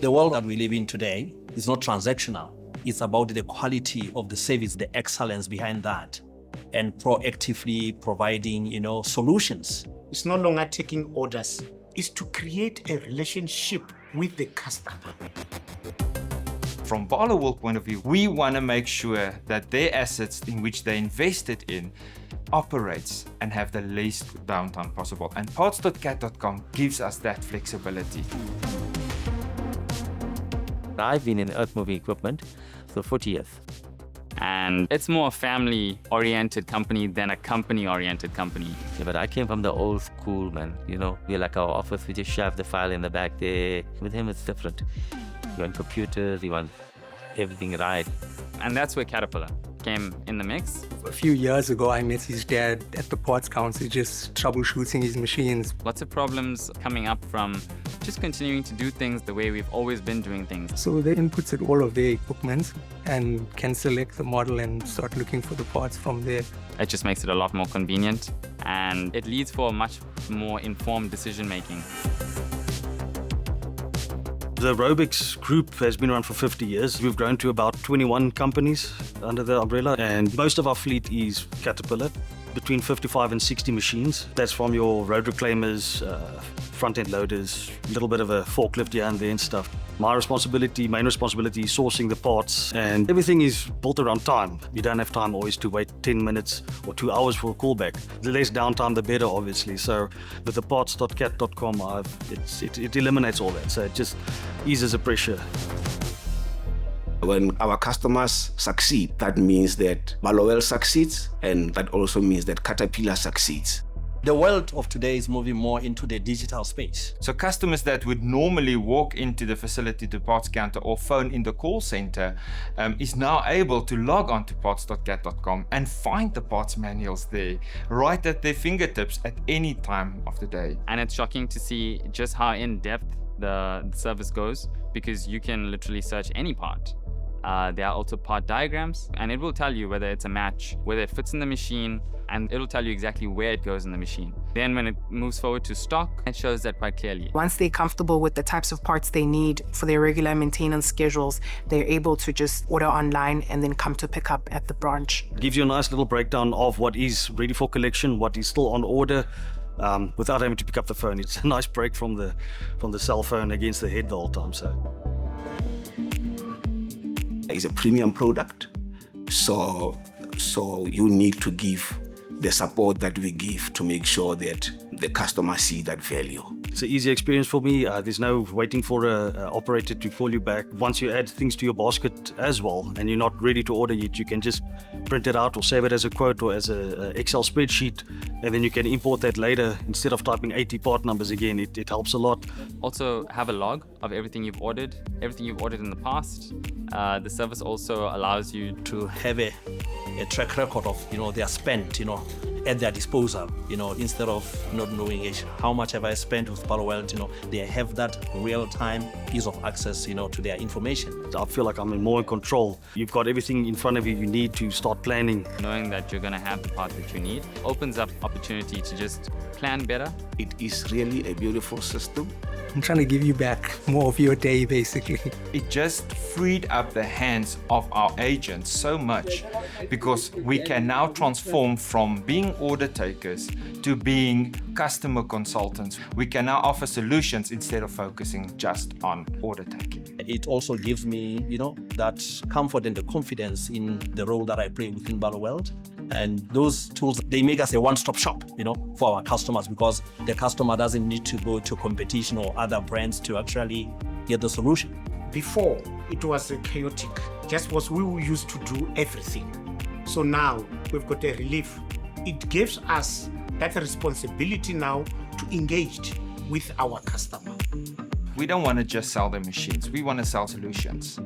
The world that we live in today is not transactional. It's about the quality of the service, the excellence behind that, and proactively providing, solutions. It's no longer taking orders. It's to create a relationship with the customer. From Barloworld point of view, we want to make sure that their assets in which they invested in operates and have the least downtime possible. And parts.cat.com gives us that flexibility. I've been in earth-moving equipment for 40 years. And it's more a family-oriented company than a company-oriented company. Yeah, but I came from the old school, man. We're like our office, we just shove the file in the back there. With him, it's different. You want computers, you want everything right. And that's where Caterpillar came in the mix. A few years ago, I met his dad at the Parts Council, just troubleshooting his machines. Lots of problems coming up from just continuing to do things the way we've always been doing things. So they inputs at all of their equipment and can select the model and start looking for the parts from there. It just makes it a lot more convenient, and it leads for a much more informed decision making. The Robix group has been around for 50 years. We've grown to about 21 companies under the umbrella, and most of our fleet is Caterpillar, between 55 and 60 machines. That's from your road reclaimers, front-end loaders, a little bit of a forklift here and there and stuff. My main responsibility is sourcing the parts, and everything is built around time. You don't have time always to wait 10 minutes or 2 hours for a callback. The less downtime, the better, obviously. So with the parts.cat.com, it eliminates all that. So it just eases the pressure. When our customers succeed, that means that Barloworld succeeds, and that also means that Caterpillar succeeds. The world of today is moving more into the digital space. So customers that would normally walk into the facility to parts counter or phone in the call center is now able to log on to parts.cat.com and find the parts manuals there, right at their fingertips at any time of the day. And it's shocking to see just how in-depth the service goes, because you can literally search any part. There are also part diagrams, and it will tell you whether it's a match, whether it fits in the machine, and it'll tell you exactly where it goes in the machine. Then when it moves forward to stock, it shows that quite clearly. Once they're comfortable with the types of parts they need for their regular maintenance schedules, they're able to just order online and then come to pick up at the branch. It gives you a nice little breakdown of what is ready for collection, what is still on order, without having to pick up the phone. It's a nice break from the cell phone against the head the whole time. It's a premium product, so you need to give the support that we give to make sure that the customer see that value. It's an easy experience for me. There's no waiting for an operator to call you back. Once you add things to your basket as well, and you're not ready to order yet, you can just print it out or save it as a quote or as an Excel spreadsheet, and then you can import that later instead of typing 80 part numbers again. It helps a lot. Also have a log of everything you've ordered in the past. The service also allows you to have a track record of their spent at their disposal, instead of not knowing how much have I spent with Barloworld. They have that real-time ease of access to their information. I feel like I'm more in control. You've got everything in front of you you need to start planning. Knowing that you're going to have the part that you need opens up opportunity to just plan better. It is really a beautiful system. I'm trying to give you back more of your day, basically. It just freed up the hands of our agents so much, because we can now transform from being order takers to being customer consultants. We can now offer solutions instead of focusing just on order taking. It also gives me, that comfort and the confidence in the role that I play within Barloworld. And those tools, they make us a one-stop shop, for our customers, because the customer doesn't need to go to competition or other brands to actually get the solution. Before, it was chaotic, just was we used to do everything. So now we've got a relief. It gives us that responsibility now to engage with our customer. We don't want to just sell the machines, we want to sell solutions.